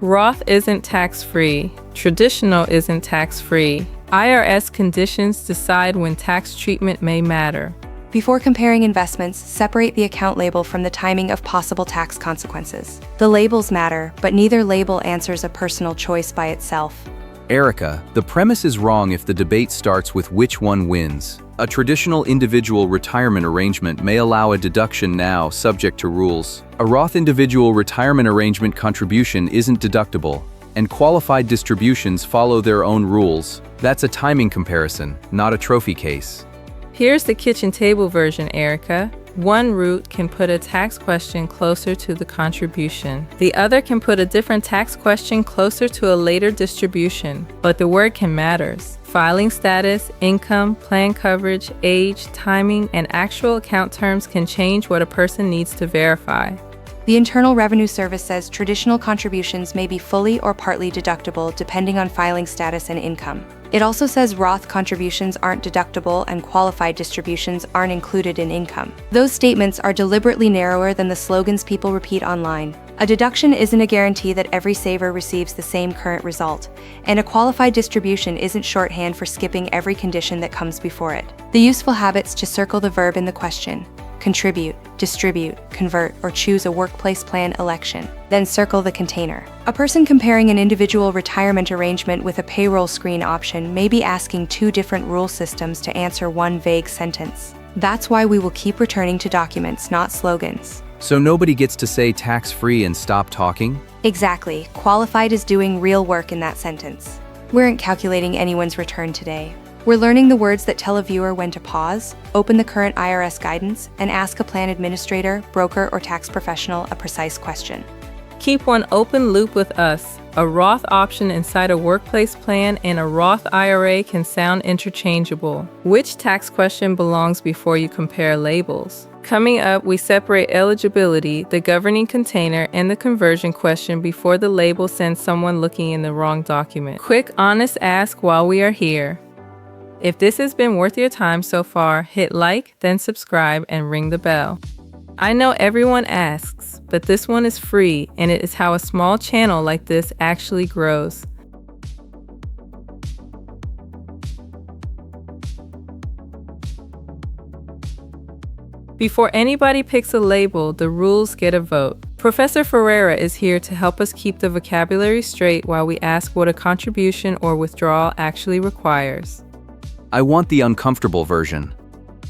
Roth isn't tax-free. Traditional isn't tax-free. IRS conditions decide when tax treatment may matter. Before comparing investments, separate the account label from the timing of possible tax consequences. The labels matter, but neither label answers a personal choice by itself. Erica, the premise is wrong if the debate starts with which one wins. A traditional individual retirement arrangement may allow a deduction now, subject to rules. A Roth individual retirement arrangement contribution isn't deductible, and qualified distributions follow their own rules. That's a timing comparison, not a trophy case. Here's the kitchen table version, Erica. One route can put a tax question closer to the contribution. The other can put a different tax question closer to a later distribution, but the word can matters. Filing status, income, plan coverage, age, timing, and actual account terms can change what a person needs to verify. The Internal Revenue Service says traditional contributions may be fully or partly deductible depending on filing status and income. It also says Roth contributions aren't deductible and qualified distributions aren't included in income. Those statements are deliberately narrower than the slogans people repeat online. A deduction isn't a guarantee that every saver receives the same current result, and a qualified distribution isn't shorthand for skipping every condition that comes before it. The useful habits to circle the verb in the question: contribute, distribute, convert, or choose a workplace plan election. Then circle the container. A person comparing an individual retirement arrangement with a payroll screen option may be asking two different rule systems to answer one vague sentence. That's why we will keep returning to documents, not slogans. So nobody gets to say tax-free and stop talking? Exactly. Qualified is doing real work in that sentence. We aren't calculating anyone's return today. We're learning the words that tell a viewer when to pause, open the current IRS guidance, and ask a plan administrator, broker, or tax professional a precise question. Keep one open loop with us. A Roth option inside a workplace plan and a Roth IRA can sound interchangeable. Which tax question belongs before you compare labels? Coming up, we separate eligibility, the governing container, and the conversion question before the label sends someone looking in the wrong document. Quick, honest ask while we are here. If this has been worth your time so far, hit like, then subscribe, and ring the bell. I know everyone asks, but this one is free, and it is how a small channel like this actually grows. Before anybody picks a label, the rules get a vote. Professor Ferreira is here to help us keep the vocabulary straight while we ask what a contribution or withdrawal actually requires. I want the uncomfortable version.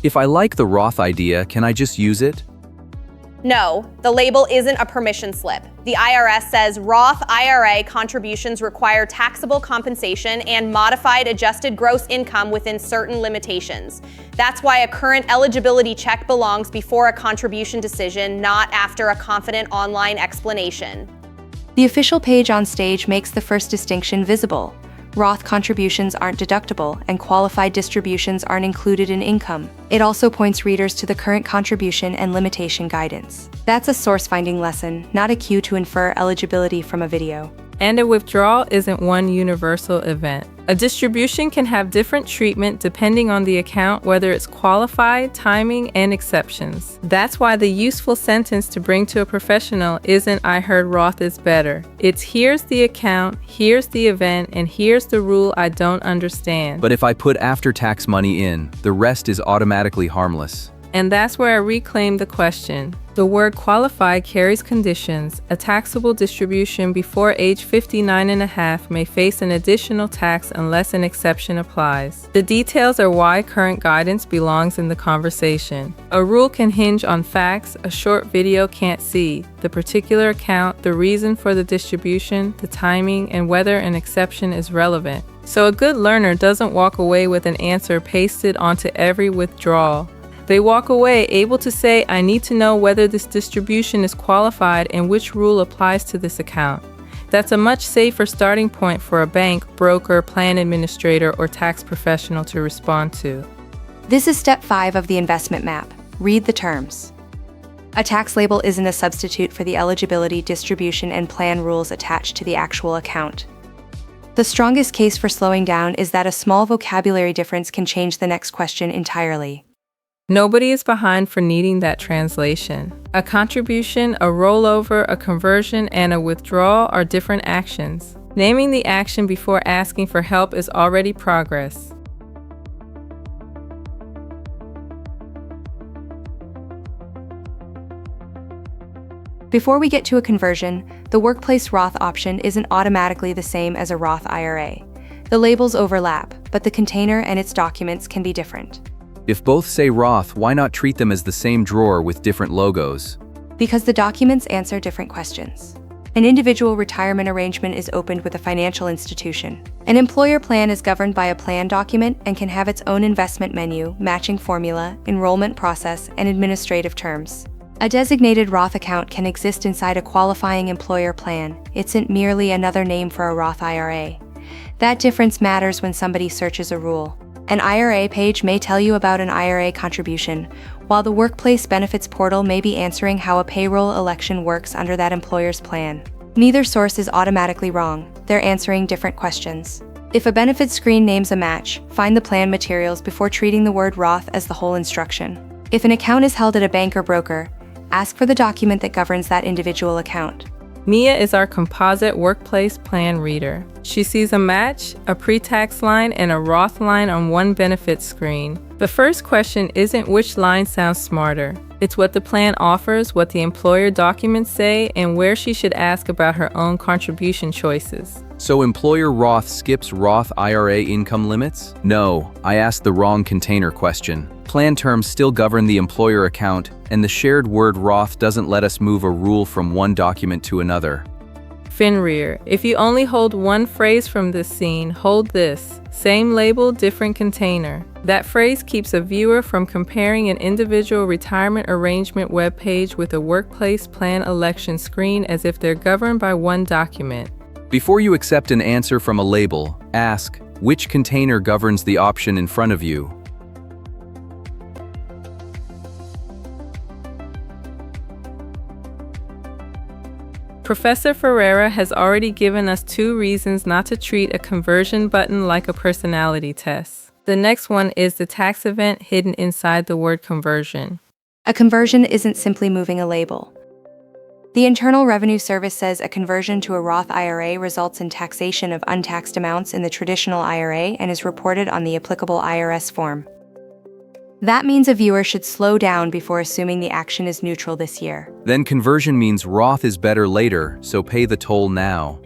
If I like the Roth idea, can I just use it? No, the label isn't a permission slip. The IRS says Roth IRA contributions require taxable compensation and modified adjusted gross income within certain limitations. That's why a current eligibility check belongs before a contribution decision, not after a confident online explanation. The official page on stage makes the first distinction visible. Roth contributions aren't deductible, and qualified distributions aren't included in income. It also points readers to the current contribution and limitation guidance. That's a source-finding lesson, not a cue to infer eligibility from a video. And a withdrawal isn't one universal event. A distribution can have different treatment depending on the account, whether it's qualified, timing, and exceptions. That's why the useful sentence to bring to a professional isn't "I heard Roth is better." It's "here's the account, here's the event, and here's the rule I don't understand." But if I put after-tax money in, the rest is automatically harmless. And that's where I reclaim the question. The word qualified carries conditions. A taxable distribution before age 59 and a half may face an additional tax unless an exception applies. The details are why current guidance belongs in the conversation. A rule can hinge on facts a short video can't see: the particular account, the reason for the distribution, the timing, and whether an exception is relevant. So a good learner doesn't walk away with an answer pasted onto every withdrawal. They walk away able to say, "I need to know whether this distribution is qualified and which rule applies to this account." That's a much safer starting point for a bank, broker, plan administrator, or tax professional to respond to. This is step 5 of the investment map. Read the terms. A tax label isn't a substitute for the eligibility, distribution, and plan rules attached to the actual account. The strongest case for slowing down is that a small vocabulary difference can change the next question entirely. Nobody is behind for needing that translation. A contribution, a rollover, a conversion, and a withdrawal are different actions. Naming the action before asking for help is already progress. Before we get to a conversion, the workplace Roth option isn't automatically the same as a Roth IRA. The labels overlap, but the container and its documents can be different. If both say Roth, why not treat them as the same drawer with different logos? Because the documents answer different questions. An individual retirement arrangement is opened with a financial institution. An employer plan is governed by a plan document and can have its own investment menu, matching formula, enrollment process, and administrative terms. A designated Roth account can exist inside a qualifying employer plan. It isn't merely another name for a Roth IRA. That difference matters when somebody searches a rule. An IRA page may tell you about an IRA contribution, while the Workplace Benefits portal may be answering how a payroll election works under that employer's plan. Neither source is automatically wrong. They're answering different questions. If a benefits screen names a match, find the plan materials before treating the word Roth as the whole instruction. If an account is held at a bank or broker, ask for the document that governs that individual account. Mia is our composite workplace plan reader. She sees a match, a pre-tax line, and a Roth line on one benefit screen. The first question isn't which line sounds smarter. It's what the plan offers, what the employer documents say, and where she should ask about her own contribution choices. So employer Roth skips Roth IRA income limits? No, I asked the wrong container question. Plan terms still govern the employer account, and the shared word Roth doesn't let us move a rule from one document to another. Finrear. If you only hold one phrase from this scene, hold this. Same label, different container. That phrase keeps a viewer from comparing an individual retirement arrangement webpage with a workplace plan election screen as if they're governed by one document. Before you accept an answer from a label, ask, which container governs the option in front of you? Professor Ferreira has already given us 2 reasons not to treat a conversion button like a personality test. The next one is the tax event hidden inside the word conversion. A conversion isn't simply moving a label. The Internal Revenue Service says a conversion to a Roth IRA results in taxation of untaxed amounts in the traditional IRA and is reported on the applicable IRS form. That means a viewer should slow down before assuming the action is neutral this year. Then conversion means Roth is better later, so pay the toll now.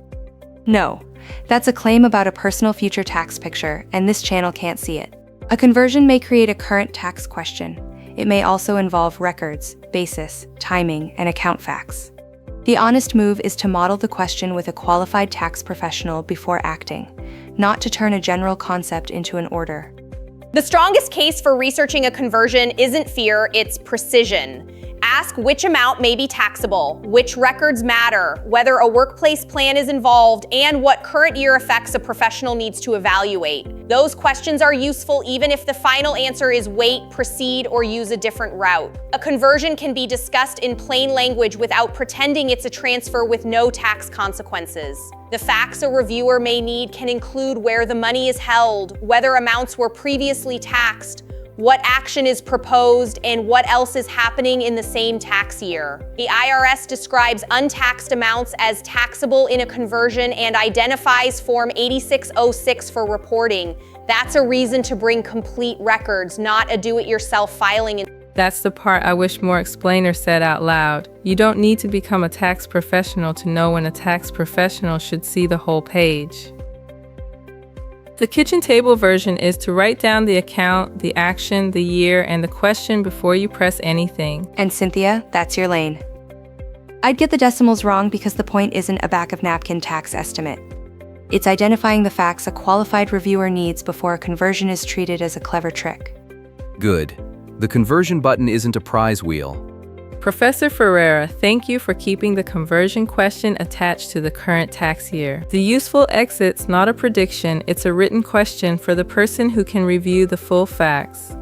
No, that's a claim about a personal future tax picture, and this channel can't see it. A conversion may create a current tax question. It may also involve records, basis, timing, and account facts. The honest move is to model the question with a qualified tax professional before acting, not to turn a general concept into an order. The strongest case for researching a conversion isn't fear, it's precision. Ask which amount may be taxable, which records matter, whether a workplace plan is involved, and what current year effects a professional needs to evaluate. Those questions are useful even if the final answer is wait, proceed, or use a different route. A conversion can be discussed in plain language without pretending it's a transfer with no tax consequences. The facts a reviewer may need can include where the money is held, whether amounts were previously taxed, what action is proposed, and what else is happening in the same tax year. The IRS describes untaxed amounts as taxable in a conversion and identifies Form 8606 for reporting. That's a reason to bring complete records, not a do-it-yourself filing. That's the part I wish more explainers said out loud. You don't need to become a tax professional to know when a tax professional should see the whole page. The kitchen table version is to write down the account, the action, the year, and the question before you press anything. And Cynthia, that's your lane. I'd get the decimals wrong because the point isn't a back-of-napkin tax estimate. It's identifying the facts a qualified reviewer needs before a conversion is treated as a clever trick. Good. The conversion button isn't a prize wheel. Professor Ferreira, thank you for keeping the conversion question attached to the current tax year. The useful exit's not a prediction, it's a written question for the person who can review the full facts.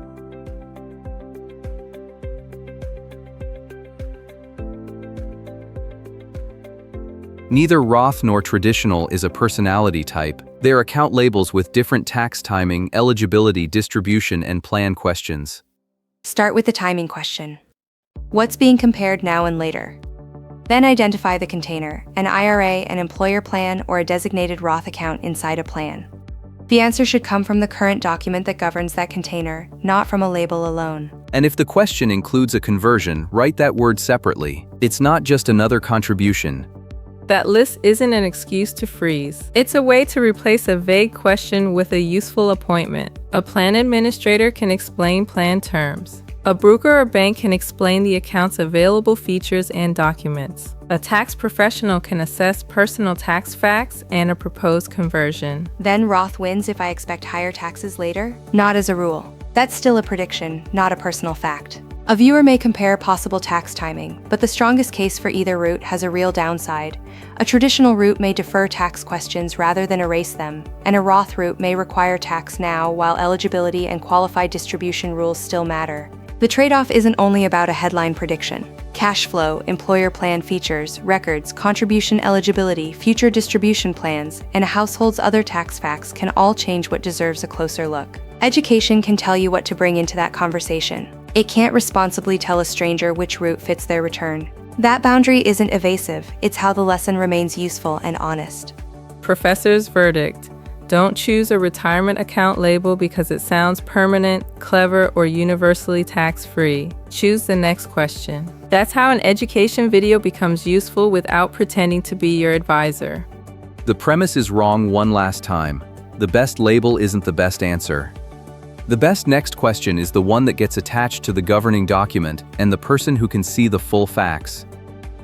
Neither Roth nor traditional is a personality type. They're account labels with different tax timing, eligibility, distribution, and plan questions. Start with the timing question. What's being compared now and later? Then identify the container, an IRA, an employer plan, or a designated Roth account inside a plan. The answer should come from the current document that governs that container, not from a label alone. And if the question includes a conversion, write that word separately. It's not just another contribution. That list isn't an excuse to freeze. It's a way to replace a vague question with a useful appointment. A plan administrator can explain plan terms. A broker or bank can explain the account's available features and documents. A tax professional can assess personal tax facts and a proposed conversion. Then Roth wins if I expect higher taxes later? Not as a rule. That's still a prediction, not a personal fact. A viewer may compare possible tax timing, but the strongest case for either route has a real downside. A traditional route may defer tax questions rather than erase them, and a Roth route may require tax now while eligibility and qualified distribution rules still matter. The trade-off isn't only about a headline prediction. Cash flow, employer plan features, records, contribution eligibility, future distribution plans, and a household's other tax facts can all change what deserves a closer look. Education can tell you what to bring into that conversation. It can't responsibly tell a stranger which route fits their return. That boundary isn't evasive, it's how the lesson remains useful and honest. Professor's verdict. Don't choose a retirement account label because it sounds permanent, clever, or universally tax-free. Choose the next question. That's how an education video becomes useful without pretending to be your advisor. The premise is wrong one last time. The best label isn't the best answer. The best next question is the one that gets attached to the governing document and the person who can see the full facts.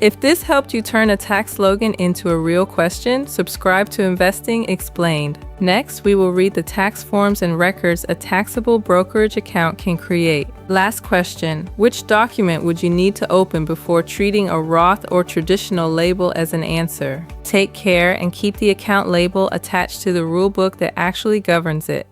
If this helped you turn a tax slogan into a real question, subscribe to Investing Explained. Next, we will read the tax forms and records a taxable brokerage account can create. Last question, which document would you need to open before treating a Roth or traditional label as an answer? Take care and keep the account label attached to the rulebook that actually governs it.